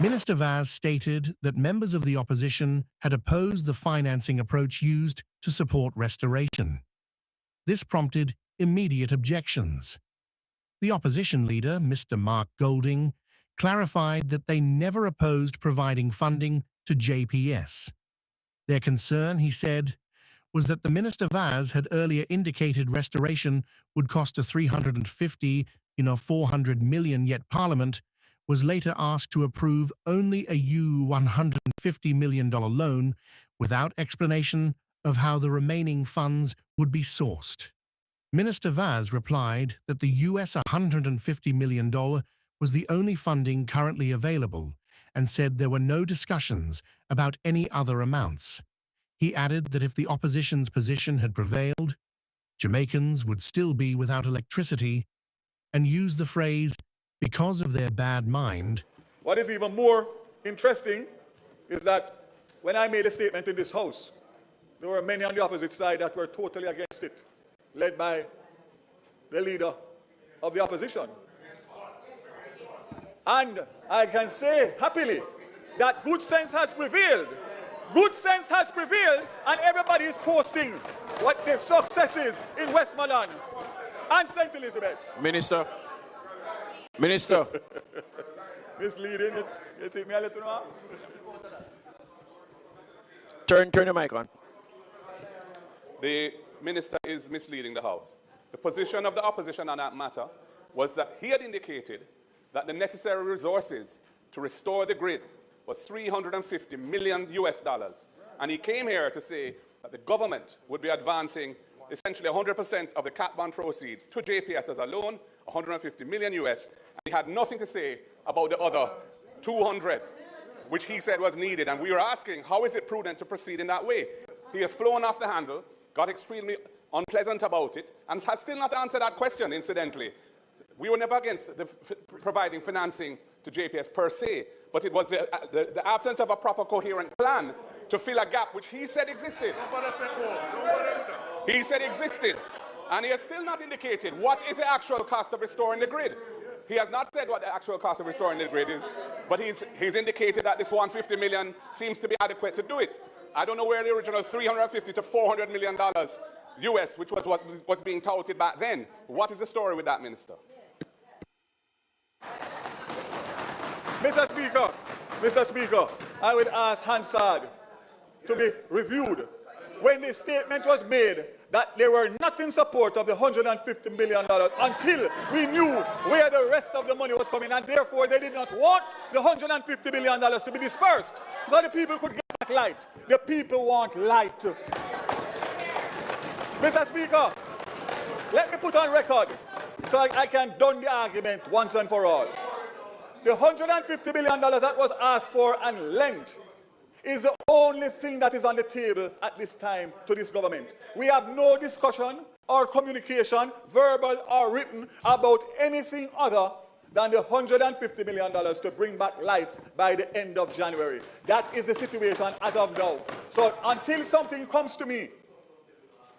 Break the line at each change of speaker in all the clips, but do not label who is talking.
Minister Vaz stated that members of the opposition had opposed the financing approach used to support restoration. This prompted immediate objections. The opposition leader, Mr. Mark Golding, clarified that they never opposed providing funding to JPS. Their concern, he said, was that the Minister Vaz had earlier indicated restoration would cost a 350, 400 million, yet Parliament was later asked to approve only a $150 million loan without explanation of how the remaining funds would be sourced. Minister Vaz replied that the US $150 million was the only funding currently available and said there were no discussions about any other amounts. He added that if the opposition's position had prevailed, Jamaicans would still be without electricity, and used the phrase, because of their bad mind.
What is even more interesting is that when I made a statement in this House, there were many on the opposite side that were totally against it, led by the leader of the opposition. And I can say happily that good sense has prevailed. Good sense has prevailed, and everybody is posting what their success is in Westmoreland and St. Elizabeth.
Minister.
Misleading, you take me a little now.
Turn the mic on.
The minister is misleading the House. The position of the opposition on that matter was that he had indicated that the necessary resources to restore the grid was $350 million US. And he came here to say that the government would be advancing essentially 100% of the CatBond proceeds to JPS as a loan, 150 million US. And he had nothing to say about the other 200, which he said was needed. And we were asking, how is it prudent to proceed in that way? He has flown off the handle, got extremely unpleasant about it, and has still not answered that question, incidentally. We were never against providing financing to JPS per se, but it was the absence of a proper coherent plan to fill a gap which he said existed. He said existed, and he has still not indicated what is the actual cost of restoring the grid. He has not said what the actual cost of restoring the grid is, but he's indicated that this 150 million seems to be adequate to do it. I don't know where the original 350 to 400 million dollars US, which was what was being touted back then. What is the story with that, Minister?
Mr. Speaker, I would ask Hansard to be reviewed. When the statement was made that they were not in support of the $150 million until we knew where the rest of the money was coming, and therefore they did not want the $150 million to be dispersed so the people could get back light. The people want light. Mr. Speaker, let me put on record so I can done the argument once and for all. The $150 million that was asked for and lent is the only thing that is on the table at this time to this government. We have no discussion or communication, verbal or written, about anything other than the $150 million to bring back light by the end of January. That is the situation as of now. So until something comes to me,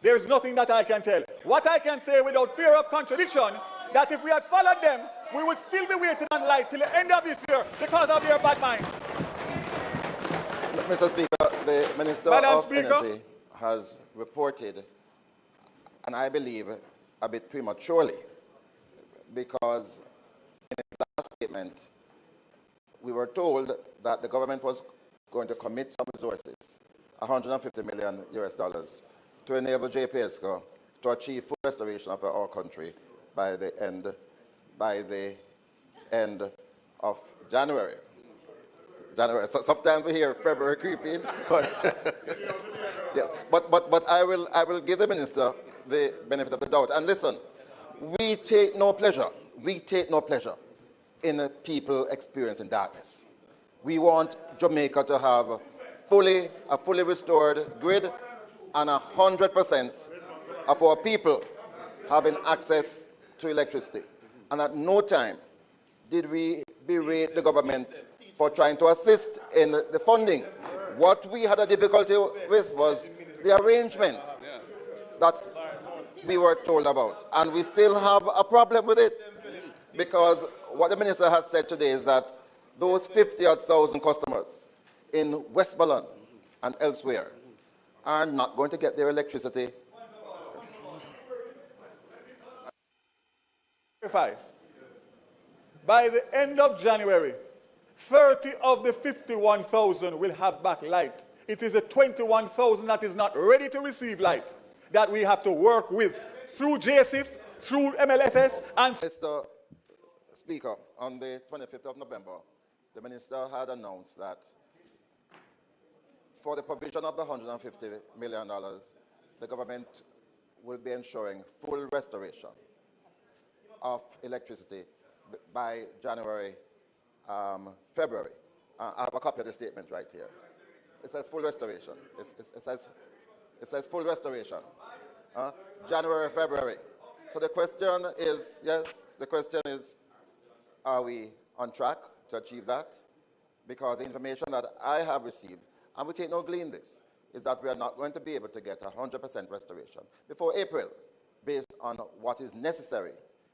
there's nothing that I can tell. What I can say without fear of contradiction, that if we had followed them, we would still be waiting on light till the end of this year because of their bad mind.
Mr. Speaker, the Minister of Energy has reported, and I believe a bit prematurely, because in his last statement, we were told that the government was going to commit some resources, $150 million US, to enable JPS to achieve full restoration of our country by the end of January. So sometimes we hear February creeping, but yeah. But I will give the minister the benefit of the doubt. And listen, we take no pleasure in people experiencing darkness. We want Jamaica to have a fully restored grid, and 100% of our people having access to electricity. And at no time did we berate the government for trying to assist in the funding. What we had a difficulty with was the arrangement that we were told about. And we still have a problem with it, because what the minister has said today is that those 50,000 customers in Westmoreland and elsewhere are not going to get their electricity.
By the end of January, 30 of the 51,000 will have back light. It is the 21,000 that is not ready to receive light that we have to work with through JSIF, through MLSS, and...
Mr. Speaker, on the 25th of November, the minister had announced that for the provision of the $150 million, the government will be ensuring full restoration of electricity by January, February. I have a copy of the statement right here. It says full restoration. It says full restoration. January, February. So the question is, yes, the question is, are we on track to achieve that? Because the information that I have received, and we take no glee in this, is that we are not going to be able to get 100% restoration before April, based on what is necessary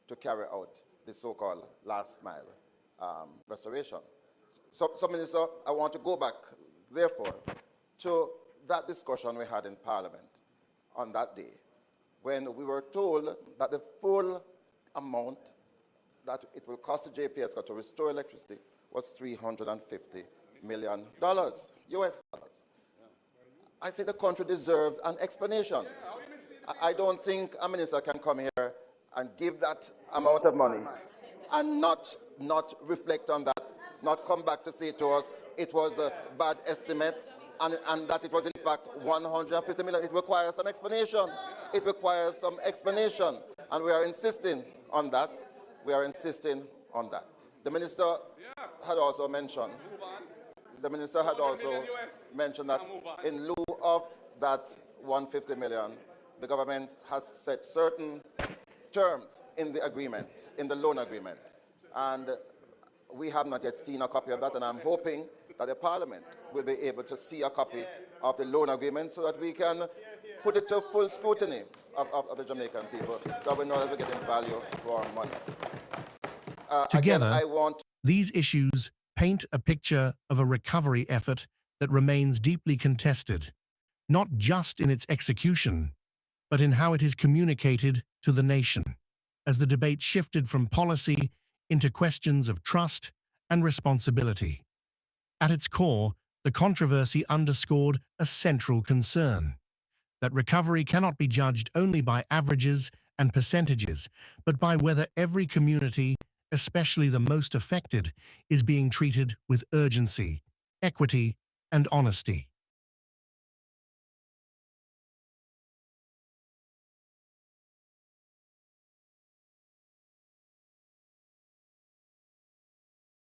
to carry out the so-called last mile restoration. So, Minister, I want to go back, therefore, to that discussion we had in Parliament on that day, when we were told that the full amount that it will cost the JPS to restore electricity was $350 million, US dollars. I think the country deserves an explanation. I don't think a minister can come here and give that amount of money and not reflect on that, not come back to say to us it was a bad estimate and that it was in fact 150 million. It requires some explanation. It requires some explanation, and we are insisting on that. We are insisting on that. The minister had also mentioned, that in lieu of that 150 million, the government has set certain terms in the agreement, in the loan agreement, and we have not yet seen a copy of that, and I'm hoping that the Parliament will be able to see a copy of the loan agreement so that we can put it to full scrutiny of the Jamaican people, so we know that we're getting value for our money.
Together,
again,
these issues paint a picture of a recovery effort that remains deeply contested, not just in its execution, but in how it is communicated to the nation, as the debate shifted from policy into questions of trust and responsibility. At its core, the controversy underscored a central concern, that recovery cannot be judged only by averages and percentages, but by whether every community, especially the most affected, is being treated with urgency, equity, and honesty.